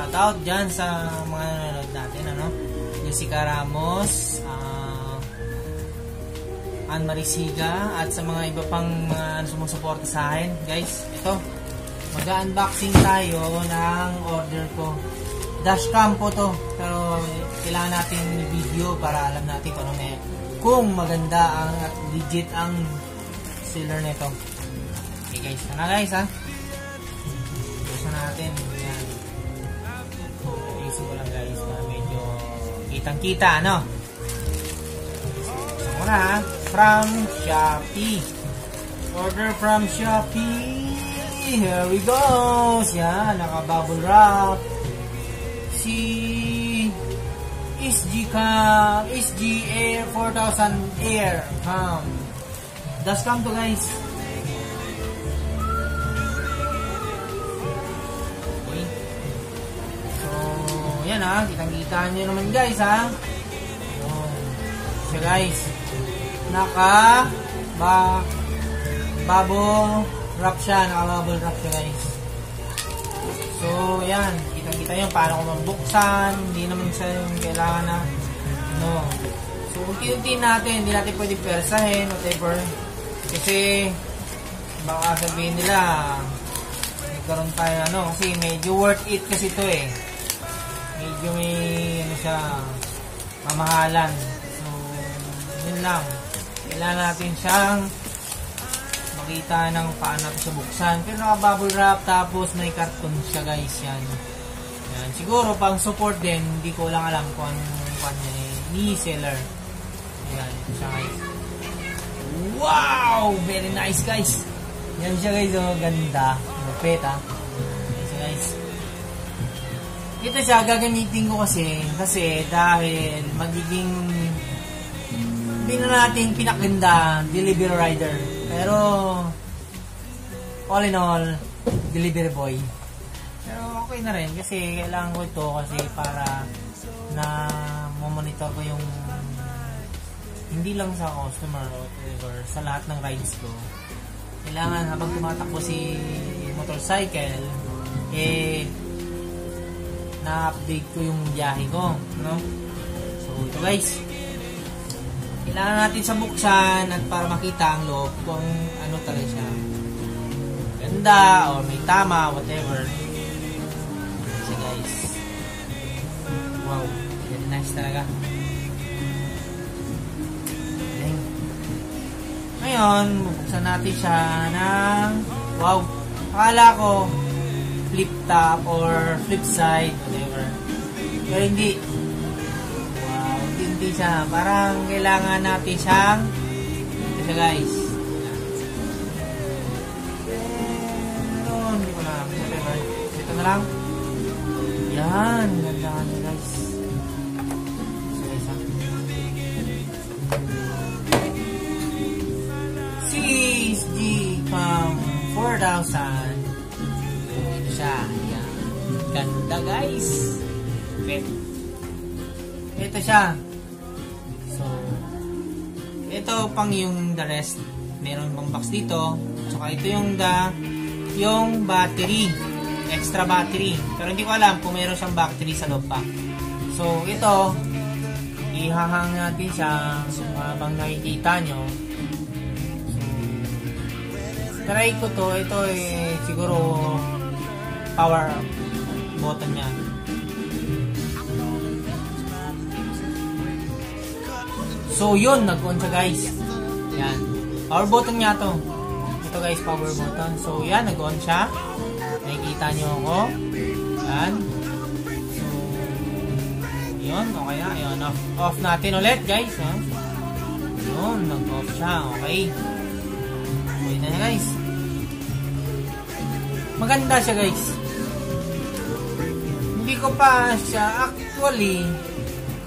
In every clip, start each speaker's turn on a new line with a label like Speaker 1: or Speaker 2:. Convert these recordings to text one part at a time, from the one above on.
Speaker 1: shoutout dyan sa mga nanonood natin, ano? Jessica Ramos, Ann Marisiga, at sa mga iba pang mga sumusuporta sa akin. Guys, ito, mag-unboxing tayo ng order ko. Dashcam po to, pero kailangan natin video para alam natin kung maganda at legit ang seller nito. Okay guys, sana guys ha. Buksan natin. Yan. Iso ko lang guys para medyo kitang-kita, ano? So muna ha, from Shopee. Order from Shopee. Here we go. Yan, naka-bubble wrap. Si SG Air 4000 Air Dashcam to guys. Okay. So yan ha, kitang-kita nyo naman guys ha. So guys, naka bubble wrap siya, naka-bubble wrap siya guys. So yan, kita nyo paano ko mabuksan. Hindi naman siya yung kailangan na so unti-unti natin, hindi natin pwede persahin whatever, kasi baka sabihin nila nagkaroon tayo kasi medyo worth it kasi ito medyo may siya mamahalan. So yun lang, kailangan natin siyang makita ng paano natin siya buksan, pero naka bubble wrap tapos may carton siya guys. Yan, siguro pang support din, hindi ko lang alam kung ni seller. Yan siya guys. Wow, very nice guys. Yan siya guys, ganda, mapet ha. Yan siya guys. Ito siya gagamitin ko kasi dahil magiging natin pinakaganda delivery rider, pero all in all delivery boy. Pero okay na rin kasi kailangan ko ito kasi para na monitor ko yung hindi lang sa customer o whatever, sa lahat ng rides ko. Kailangan habang tumatakbo si motorcycle na-update ko yung biyahe ko, no? So ito guys, kailangan natin sa buksan at para makita ang loob kung ano talaga siya, ganda o may tama, whatever. So guys, wow, very nice talaga. Ngayon, buksan natin siya ng wow, akala ko flip top or flip side, whatever, pero hindi. Hindi siya, parang kailangan natin siyang ito guys. Pero hindi ko na ito na lang. Yan, ganda niya guys. CSG Cam 4000. Ito siya. Yan. Ganda guys. Ito siya. So, ito pang yung the rest. Meron pang box dito. Saka ito yung battery. Extra battery. Pero hindi ko alam kung meron siyang battery sa loob pa. So, ito ihahang natin siya habang nakikita nyo. So, try ko to. Ito siguro power button niya. So yun, nag-on siya guys. Yan, power button niya to. Ito guys, power button. So yan, nag-on siya. Nakikita nyo ako. Yan. So yun, okay na. Yun, off natin ulit guys. Yun, nag-off siya. Okay. Okay na guys. Maganda siya guys. Hindi ko pa siya actually,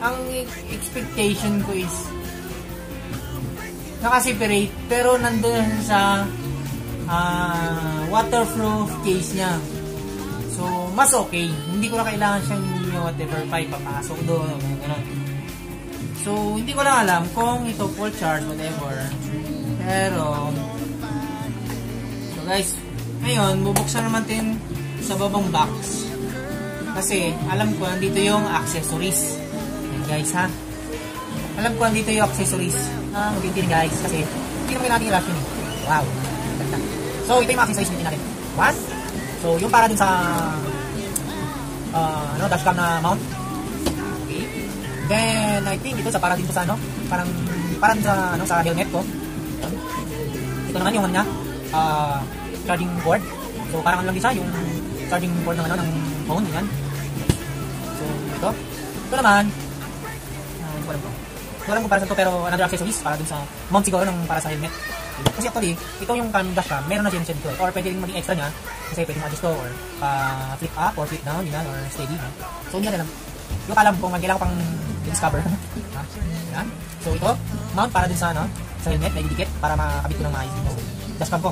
Speaker 1: ang expectation ko is naka-separate, pero nandun sa waterproof case niya. So, mas okay. Hindi ko na kailangan siyang whatever pipe papasok doon. Ganun. So, hindi ko lang alam kung ito full charge, whatever. Pero, so guys, ngayon, bubuksan naman din sa babang box. Kasi alam ko nandito yung accessories. Yan guys ha. Alam ko nandito yung accessories. Magiging guys kasi hindi naman natin i-rush yun eh. Wow. Ganda. So ito yung mga accessories din natin. One. So yung para dun sa dashcam na mount. Okay. Then I think ito sa para din to sa parang sa helmet ko. Ito naman yung niya charging board. So parang lang din siya yung charging board ng ng phone yan. So ito naman walang kung para sa ito pero another accessories para dun sa mount siguro ng para sa helmet. Kasi actually ito yung dashcam meron na siya dito or pwede rin maging extra niya kasi pwede mo adjust to or flip up or flip down yan or steady no? So hindi na lang yung alam kung kailangan pang discover yan. So ito mount para dun sa sa helmet na ididikit para makakabit ko ng maayos dito dashcam ko.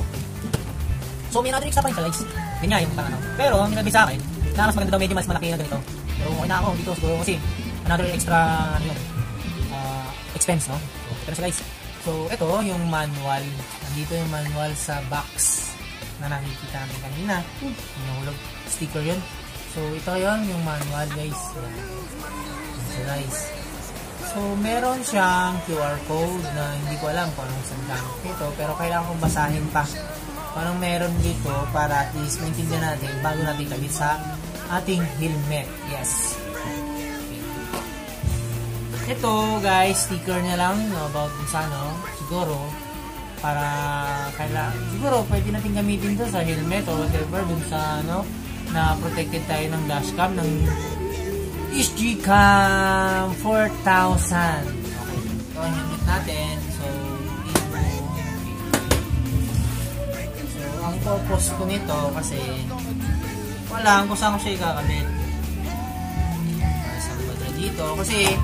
Speaker 1: So may another extra pa yung guys ganyan yung pero ang nilagay sa akin na mas maganda daw medyo mas malaki na ganito pero okay na ako dito siguro kasi another extra expense no. Pero guys so ito yung manual nandito yung manual sa box na nakikita natin kanina hinahulog sticker yun. So ito yun yung manual guys. So guys so meron siyang QR code na hindi ko alam kung anong sandang ito pero kailangan kong basahin pa parang meron dito para at least maintindihan natin bago natin kabit sa ating helmet. Yes. Ito guys, sticker niya lang about sa siguro para siguro pwede natin gamitin to sa helmet or whatever dun sa na protected tayo ng dashcam ng SGCam 4000. Okay. Ito ang helmet natin. So ang purpose ko nito kasi wala kung saan ko siya ikakabit. Saan ba dito? Kasi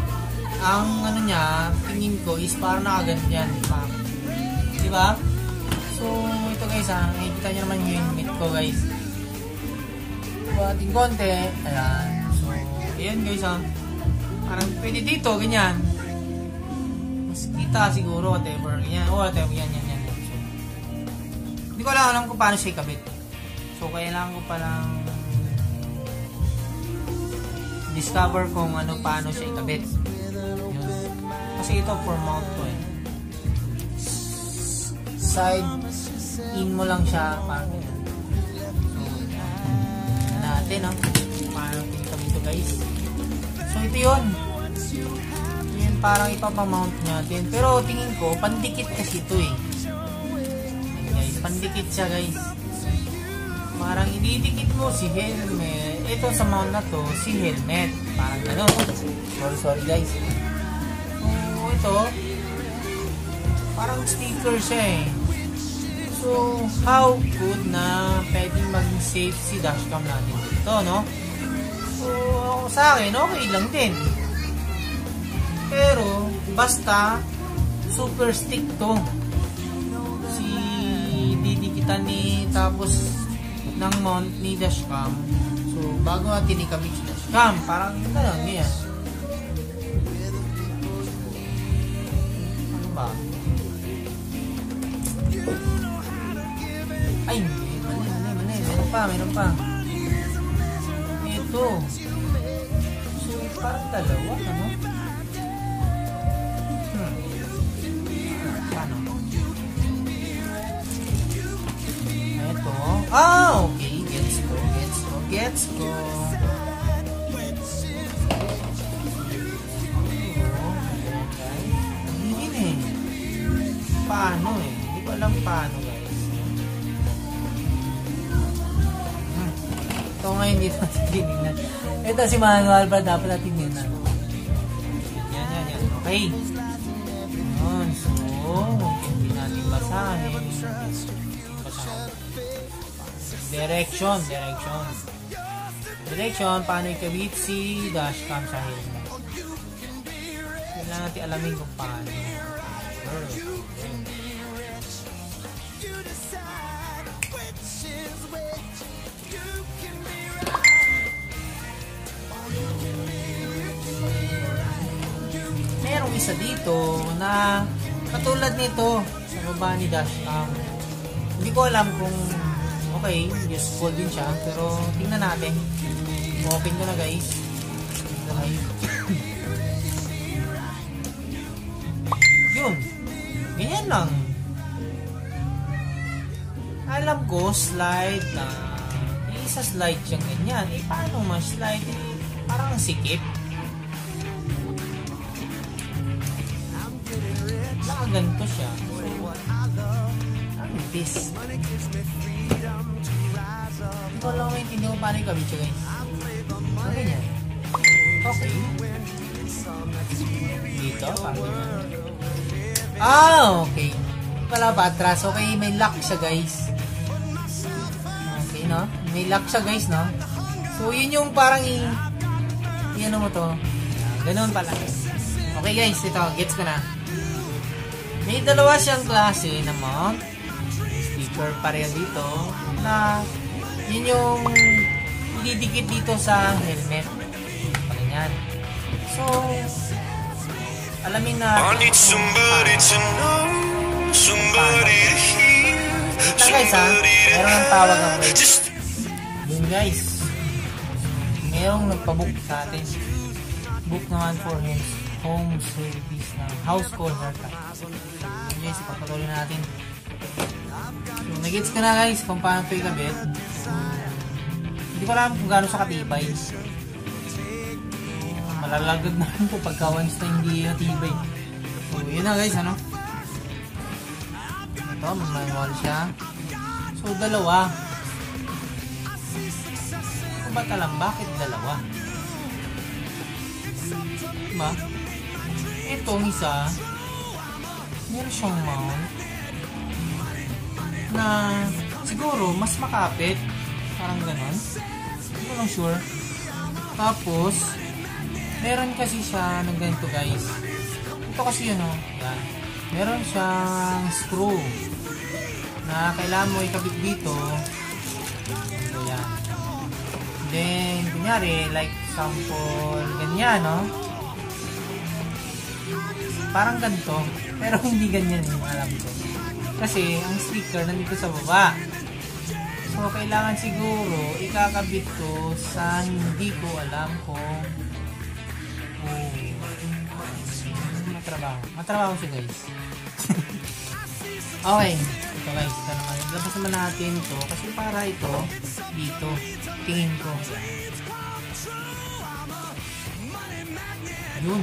Speaker 1: ang niya, tingin ko is parang nakaganyan, di ba? So, ito guys nakikita nyo naman yung helmet ko guys. Ating konti, ayan. So, ayan guys parang pwede dito, ganyan. Mas kita siguro, whatever, ganyan. O, whatever, yan. So, hindi ko alam kung paano siya ikabit. So, kailangan ko palang discover kung paano siya ikabit. Kasi ito for mount to side in mo lang siya parang so natin paano pinakabit ito guys. So ito yun parang ipapamount natin pero tingin ko pandikit kasi ito guys, pandikit siya guys. Parang ididikit mo si helmet ito sa mount na to si helmet parang sorry guys. Ito parang sticker siya so how good na pwedeng maging safe si dashcam natin dito so sa akin okay lang din pero basta super stick to si didikitan ni tapos ng mount ni dashcam so bago natin ikabit si dashcam parang ganyan ay mali meron pa ito so parang dalawa paano ito okay gets ko paano hindi ko alam paano guys. Ito ngayon dito natin tinignan ito si manual pa dapat natin tinignan yan okay yun so hindi natin basahin direction paano ikabit si dashcam sa helmet kailangan natin alamin kung paano merong isa dito na katulad nito sa baba ni dashcam. Hindi ko alam kung okay, useful din siya. Pero tingnan natin. Open ko na guys. Yun. Ganyan lang. Alam ko, slide na isa slide siyang ganyan. Paano ma-slide? Parang sikip. Nakaganto siya. Ano this? Hindi ko lang maintindihan kung paano yung kabitsa guys. Ano ganyan? Okay. Dito, parang okay. Wala pa atras. Okay, may lock siya guys. Okay, no? May lock siya guys, no? So, yun yung parang ano mo to. Ganun pala. Okay guys, ito. Gets ko na. May dalawa siyang klase na mount. Sticker pareho dito. Na, yun yung didikit dito sa helmet. Ganyan. So, alamin na. I need somebody to know. Somebody to hear. Ito guys ha. Meron ng tawag ang wait. Yun guys. Merong nagpabook sa atin. Book naman for home service na house call haircut. Guys, ipapatuloy na natin. So, nag-gets ko na guys kung paano ito ikabit. Hindi ko alam kung gaano sa katibay. Malalagag na rin po pagka once na hindi natibay. So, yun na guys, ano? Ito, manual siya. So, dalawa. Kung ba't alam, bakit dalawa? Diba? Itong isa, meron siyang mount na siguro mas makapit. Parang ganon. Hindi ko lang sure. Tapos, meron kasi siya ng ganito guys. Ito kasi yun o. Yan. Meron siyang screw na kailangan mo ikabit dito. Ito yan. Then, kunyari, like sample, ganyan no. Parang ganito. Pero hindi ganyan yung alam ko. Kasi, ang sticker nandito sa baba. So, kailangan siguro ikakabit ko sa hindi ko alam kung matrabaho siya guys. Okay. Ito guys. Ito naman. Labas naman natin ito. Kasi para ito dito. Tingin ko. Yun.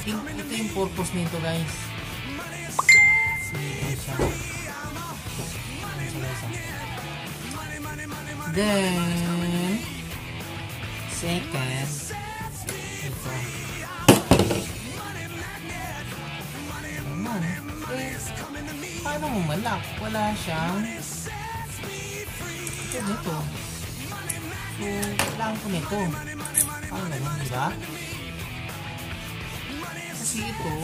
Speaker 1: Ito yung purpose nito guys. Ito siya. Then second ito. Naman. Paano mo malak? Wala siyang ito nito. So, kailangan ko nito. Paano ganun, diba? Kasi ito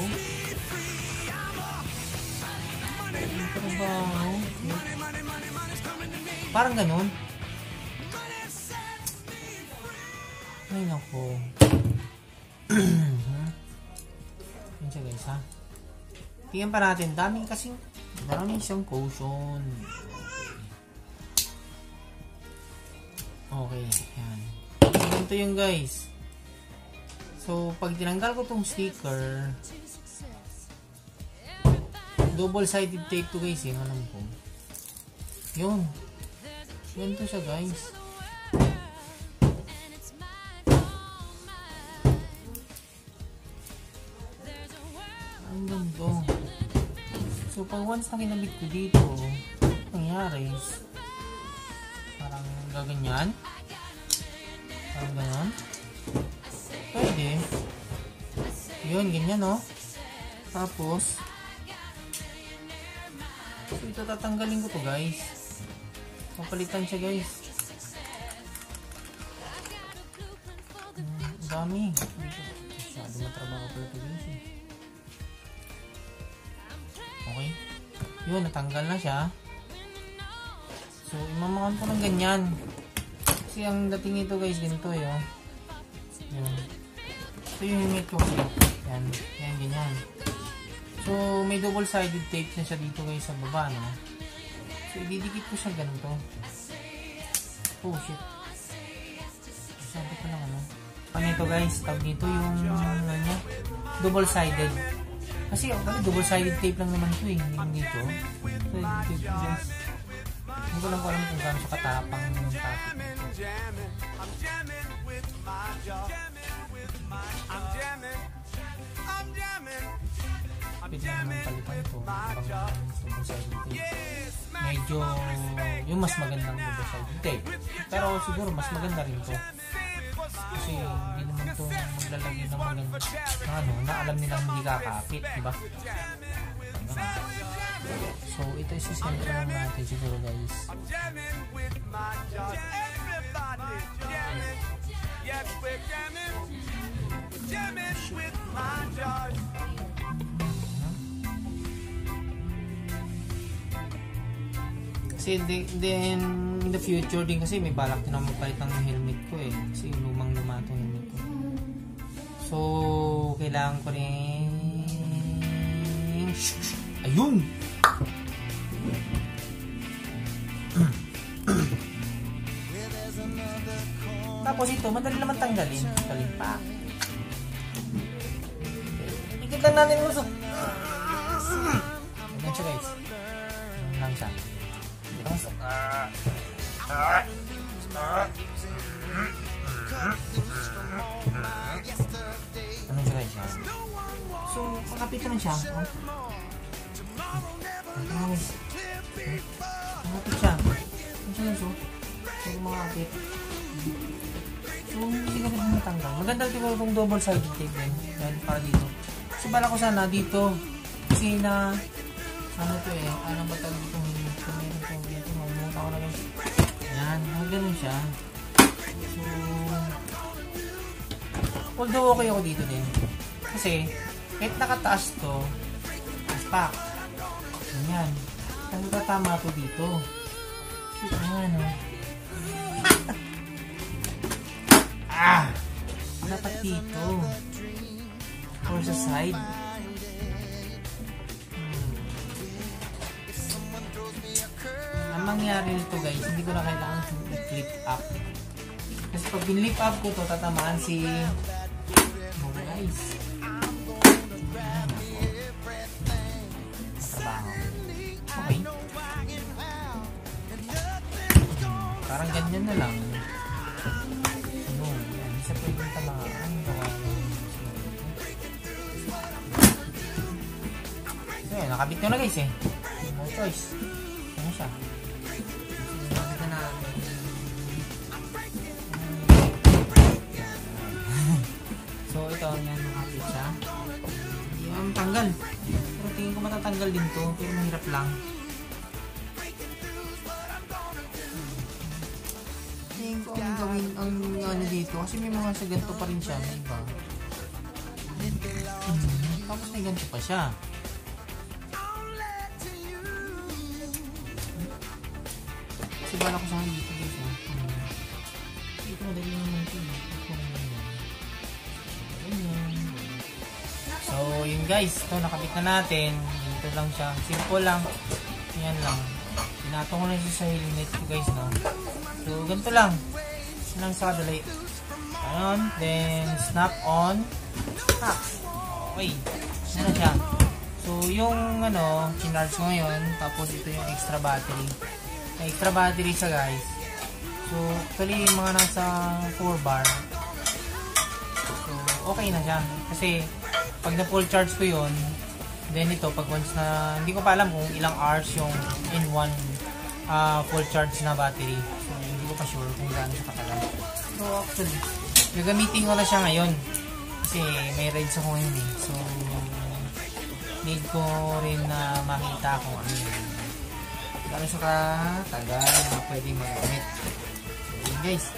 Speaker 1: parang ganun. Ay nako. Yan siya guys ha. Tingnan pa natin. Daming siyang caution. Okay. Yan. Ganito yung guys. So, pag tinanggal ko tong sticker, double-sided tape to guys. Yung alam ko. Yun. Ganito siya guys. Ang ganito. So, pag once na kinabit ko dito, nangyari, parang gaganyan. Parang ganon. Pwede. Yun, ganyan no. Tapos, so ito tatanggalin ko to guys. Papalitan siya guys. Dami. Masyado matrabaho pala ito guys. Okay. Yun, natanggal na siya. So, imamakan ko ng ganyan. Kasi ang dating ito guys, ganito yun. Yun. Ito yung unit ko. Yan. Yan, ganyan. So, may double-sided tape na siya dito guys sa baba, no? So, ididikit ko siya ganun to. Oh, shit. Sabi ko lang ano. Ano ito guys, tawag dito yung ano niya, double-sided. Kasi double-sided tape lang naman ito eh, yung dito. So, dito guys. Hindi ko lang alam kung gaano siya katapang yung topic. Pwede naman palitan ito. Double-sided tape. Medyo yung mas magandang double-sided tape. Pero siguro mas maganda rin ito. Kasi hindi naman ito maglalagay ng maganda na alam nilang hindi kakapit, diba? So ito isisentro lang natin siguro guys. Kasi then in the future din kasi may balak din ako magpalit ng helmet ko eh. Kasi lumang-luma itong helmet ko. So, kailangan ko rin... Ayun! Tapos ito, madali naman tanggalin. Talimpak. Ikit lang natin yung usok. Ganyan siya guys. Ganyan lang siya. Ano siya guys? So, pakapit ko na siya. Pakapit siya. Ano siya guys? So, makapit. So, hindi ka rin matanggal. Maganda ito kung double-sided tape din. Dahil para dito. So, bala ko sana dito. Kasi na ano to eh. Ano ba tawag dito? Meron ko dito. Mamunta ko na guys. Ayan. Ganun siya. So, although okay ako dito din. Kasi, kahit nakataas to, aspak. Ayan. Tatama to dito. Ayan o. Dapat dito. Or sa side. Ang mangyari nito guys, hindi ko na kailangan i-flip up. Kasi pag bin-flip up ko to, tatamaan si mga guys. Ayan ako. Matrabaho. Okay. Parang ganyan na lang. Ano, yan. Isa pwedeng tamaan. So yan, nakabit ko na guys eh. No choice. Ano siya? Nakabit na natin. So ito, yan, nakabit siya. Yan, tanggal. Pero tingin ko matatanggal din to. Pero mahirap lang. Tingin ko ang gawin ang ano dito. Kasi may mga sa ganito pa rin siya. May iba. Tapos may ganito pa siya. Kasi bala ko saan dito guys. Dito madali naman ito. So yun guys. Ito nakabit na natin. Dito lang siya. Simple lang. Yan lang. Pinatong ko na siya sa helmet ko guys. No? So ganito lang. Yan lang sa kadali. Ayan. Then snap on. Snap. Okay. Yan na siya. So yung ano. Chinarge ko ngayon. Tapos ito yung extra battery. Extra battery siya guys. So actually yung mga nasa 4 bar. So okay na siya. Kasi pag na full charge ko yun, then ito pag once na, hindi ko pa alam kung ilang hours yung in one full charge na battery. So hindi ko pa sure kung gaano siya katagal. So actually gagamitin ko na siya ngayon. Kasi may rides ako ngayon eh. So need ko rin na makita kung ano yun. Gano'n siya katagal na pwedeng magamit. So yun guys.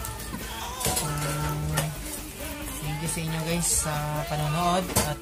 Speaker 1: Thank you sa inyo guys sa panonood at